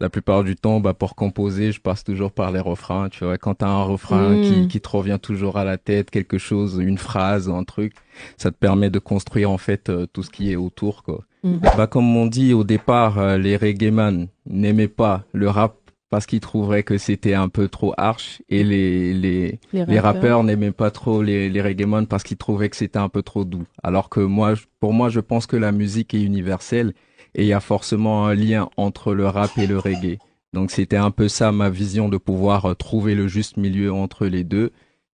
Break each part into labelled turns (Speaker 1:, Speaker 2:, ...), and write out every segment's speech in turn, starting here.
Speaker 1: La plupart du temps, bah, pour composer, je passe toujours par les refrains. Tu vois, quand t'as un refrain qui te revient toujours à la tête, quelque chose, une phrase, un truc, ça te permet de construire en fait tout ce qui est autour, quoi.
Speaker 2: Mhm.
Speaker 1: Bah, comme on dit au départ, les reggaeman n'aimaient pas le rap parce qu'ils trouveraient que c'était un peu trop harsh et
Speaker 2: Les
Speaker 1: les
Speaker 2: rappeurs.
Speaker 1: rappeurs n'aimaient pas trop les reggaeman parce qu'ils trouvaient que c'était un peu trop doux. Alors que moi, pour moi, je pense que la musique est universelle et il y a forcément un lien entre le rap et le reggae. Donc c'était un peu ça ma vision de pouvoir trouver le juste milieu entre les deux.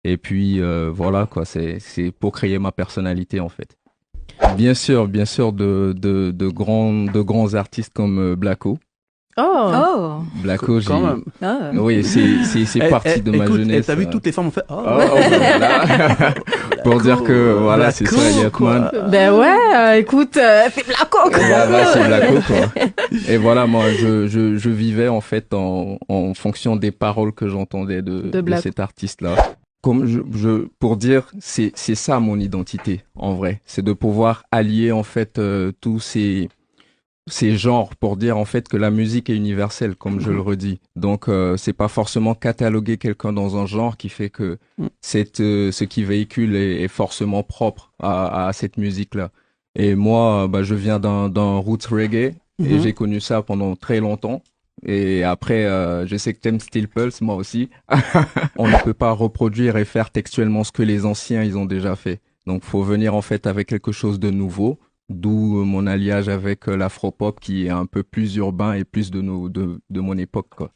Speaker 1: Et puis voilà quoi, c'est pour créer ma personnalité en fait. Bien sûr, de grands artistes comme Blacko.
Speaker 2: Oh,
Speaker 3: Oh,
Speaker 1: Blacko,
Speaker 4: Quand
Speaker 1: j'ai,
Speaker 4: même.
Speaker 3: ah.
Speaker 1: oui, c'est parti de ma
Speaker 4: Écoute,
Speaker 1: jeunesse.
Speaker 4: t'as vu toutes les femmes ont fait oh
Speaker 1: Oh,
Speaker 4: ouais.
Speaker 1: voilà. Pour dire que voilà, c'est ça, Yatman.
Speaker 2: ben ouais, écoute, c'est Blacko,
Speaker 1: Voilà, c'est Blacko, quoi. Et voilà, moi, je vivais en fait en fonction des paroles que j'entendais
Speaker 2: de
Speaker 1: de
Speaker 2: Blacko.
Speaker 1: cet artiste-là. Comme pour dire, c'est ça mon identité, en vrai. C'est de pouvoir allier en fait tous ces genres pour dire en fait que la musique est universelle, comme je le redis. Donc c'est pas forcément cataloguer quelqu'un dans un genre qui fait que ce qui véhicule est forcément propre à cette musique-là. Et moi, bah, je viens d'un roots reggae et
Speaker 4: Mhm.
Speaker 1: j'ai connu ça pendant très longtemps. Et après, je sais que t'aimes Steel Pulse, moi aussi. On ne peut pas reproduire et faire textuellement ce que les anciens ils ont déjà fait. Donc, faut venir en fait avec quelque chose de nouveau. D'où mon alliage avec l'afropop qui est un peu plus urbain et plus de mon époque, quoi.